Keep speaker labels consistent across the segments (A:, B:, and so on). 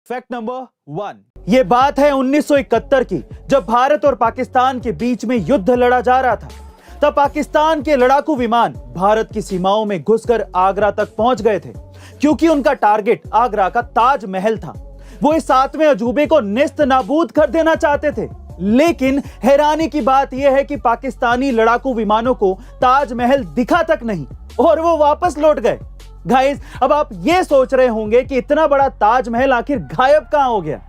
A: Fact number 1, ये बात है 1971 की, जब भारत और पाकिस्तान के बीच में युद्ध लड़ा जा रहा था। तब पाकिस्तान के लड़ाकू विमान भारत की सीमाओं में घुसकर आगरा तक पहुंच गए थे, क्योंकि उनका टारगेट आगरा का ताजमहल था। वो इस 7वें अजूबे को नेस्त नाबूद कर देना चाहते थे। लेकिन हैरानी की बात यह है कि पाकिस्तानी लड़ाकू विमानों को ताजमहल दिखा तक नहीं और वो वापस लौट गए। गाइस, अब आप ये सोच रहे होंगे कि इतना बड़ा ताजमहल आखिर गायब कहां हो गया।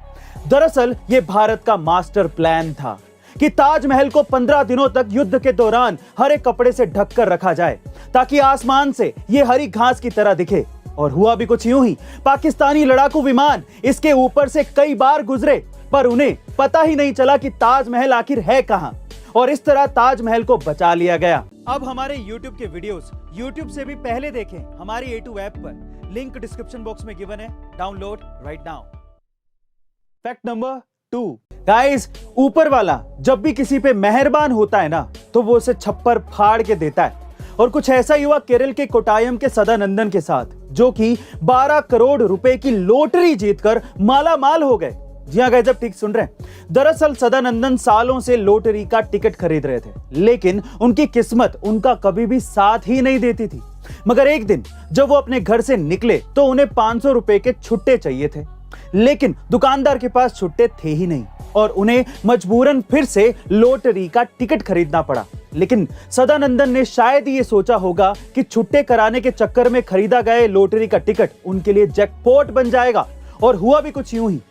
A: दरअसल ये भारत का मास्टर प्लान था कि ताजमहल को 15 दिनों तक युद्ध के दौरान हरे कपड़े से ढककर रखा जाए, ताकि आसमान से ये हरी घास की तरह दिखे। और हुआ भी कुछ यूं ही। पाकिस्तानी लड़ाकू विमान इसके ऊपर से कई बार गुजरे, पर उन्हें पता ही नहीं चला कि ताजमहल आखिर है कहां, और इस तरह ताजमहल को बचा लिया गया। अब हमारे YouTube के वीडियोस YouTube से भी पहले देखें हमारी A2 ऐप पर, लिंक डिस्क्रिप्शन बॉक्स में गिवन है, download right now. Fact number 2, guys, ऊपर वाला जब भी किसी पे मेहरबान होता है ना, तो वो उसे छप्पर फाड़ के देता है। और कुछ ऐसा ही हुआ केरल के कोट्टायम के सदानंदन के साथ, जो कि 12 करोड़ रुपए की लॉटरी जीतकर माला माल हो गए। जी हाँ गाइस, जब ठीक सुन रहे हैं। दरअसल सदानंदन सालों से लॉटरी का टिकट खरीद रहे थे, लेकिन उनकी किस्मत उनका कभी भी साथ ही नहीं देती थी। मगर एक दिन जब वो अपने घर से निकले तो उन्हें 500 रुपए के छुट्टे चाहिए थे, लेकिन दुकानदार के पास छुट्टे थे ही नहीं और उन्हें मजबूरन फिर से लॉटरी का टिकट खरीदना पड़ा। लेकिन सदानंदन ने शायद ये सोचा होगा कि छुट्टे कराने के चक्कर में खरीदा गया लॉटरी का टिकट उनके लिए जैकपॉट बन जाएगा, और हुआ भी कुछ यूं ही।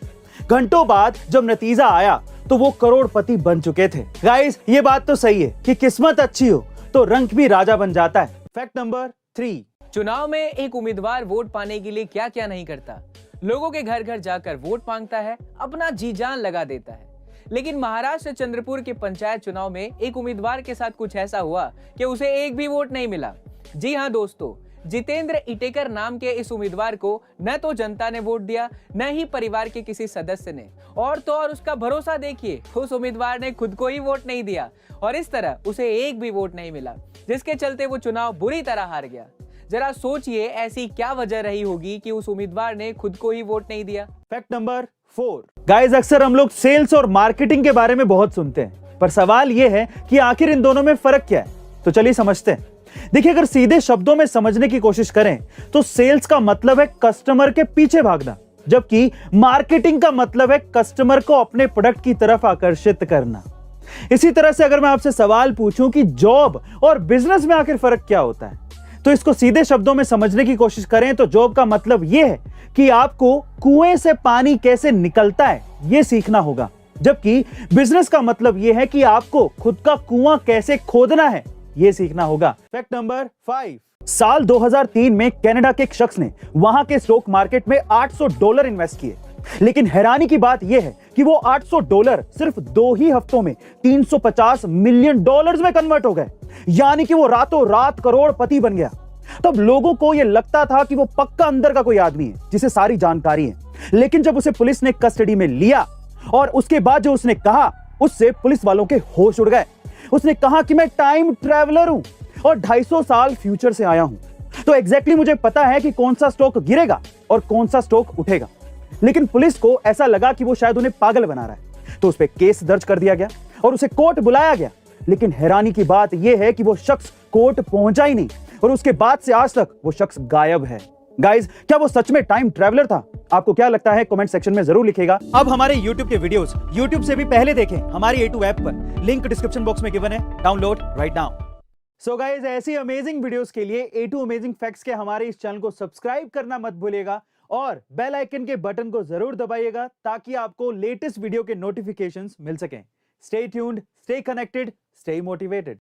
A: घंटों बाद जब नतीजा आया तो वो करोड़पति बन चुके थे। गाइस, ये बात तो सही है कि किस्मत अच्छी हो तो रंग भी राजा बन जाता है। फैक्ट नंबर 3,
B: चुनाव में एक उम्मीदवार वोट पाने के लिए क्या क्या नहीं करता। लोगों के घर घर जाकर वोट मांगता है, अपना जी जान लगा देता है। लेकिन महाराष्ट्र चंद्रपुर के पंचायत चुनाव में एक उम्मीदवार के साथ कुछ ऐसा हुआ कि उसे एक भी वोट नहीं मिला। जी हाँ दोस्तों, जितेंद्र इटेकर नाम के इस उम्मीदवार को न तो जनता ने वोट दिया, न ही परिवार के किसी सदस्य ने। और तो और उसका भरोसा देखिए, उस उम्मीदवार ने खुद को ही वोट नहीं दिया और इस तरह उसे एक भी वोट नहीं मिला, जिसके चलते वो चुनाव बुरी तरह हार गया। जरा सोचिए ऐसी क्या वजह रही होगी कि उस उम्मीदवार ने खुद को ही वोट नहीं दिया।
A: फैक्ट नंबर 4, गाइस, अक्सर हम लोग सेल्स और मार्केटिंग के बारे में बहुत सुनते हैं, पर सवाल यह है कि आखिर इन दोनों में फर्क क्या है। तो चलिए समझते हैं। देखिए, अगर सीधे शब्दों में समझने की कोशिश करें तो सेल्स का मतलब है कस्टमर के पीछे भागना, जबकि मार्केटिंग का मतलब है कस्टमर को अपने प्रोडक्ट की तरफ आकर्षित करना। इसी तरह से अगर मैं आपसे सवाल पूछूं कि जॉब और बिजनेस में आखिर फर्क क्या होता है, तो इसको सीधे शब्दों में समझने की कोशिश करें तो जॉब का मतलब यह है कि आपको कुएं से पानी कैसे निकलता है यह सीखना होगा, जबकि बिजनेस का मतलब यह है कि आपको खुद का कुआं कैसे खोदना है यह सीखना होगा। फैक्ट नंबर 5, साल 2003 में कनाडा के एक शख्स ने वहां के स्टॉक मार्केट में $800 इन्वेस्ट किए। लेकिन हैरानी की बात यह है कि वो $800 सिर्फ 2 ही हफ्तों में $350 मिलियन में कन्वर्ट हो गए, यानी कि वो रातों रात करोड़पति बन गया। तब लोगों को यह लगता था कि वो पक्का अंदर का कोई आदमी है जिसे सारी जानकारी है। लेकिन जब उसे पुलिस ने कस्टडी में लिया और उसके बाद जो उसने कहा, उससे पुलिस वालों के होश उड़ गए। उसने कहा कि मैं टाइम ट्रैवलर हूं और 250 साल फ्यूचर से आया हूं, तो एग्जैक्टली मुझे पता है कि कौन सा स्टॉक गिरेगा और कौन सा स्टॉक उठेगा। लेकिन पुलिस को ऐसा लगा कि वो शायद उन्हें पागल बना रहा है, तो उस पर केस दर्ज कर दिया गया और उसे कोर्ट बुलाया गया। लेकिन हैरानी की बात यह है कि वो शख्स कोर्ट पहुंचा ही नहीं और उसके बाद से आज तक वो शख्स गायब है। गाइस, क्या वो सच में टाइम ट्रैवलर था? आपको क्या लगता है कमेंट सेक्शन में जरूर लिखिएगा। अब हमारे YouTube के वीडियोस YouTube से भी पहले देखें हमारी A2 ऐप पर, लिंक डिस्क्रिप्शन बॉक्स में गिवन है, download right now. So guys, ऐसी अमेजिंग वीडियोस के लिए A2 अमेजिंग फैक्ट्स के हमारे इस चैनल को सब्सक्राइब करना मत भूलिएगा और बेल आइकन के बटन को जरूर दबाइएगा, ताकि आपको लेटेस्ट वीडियो के नोटिफिकेशंस मिल सकें। Stay tuned, stay connected, stay motivated.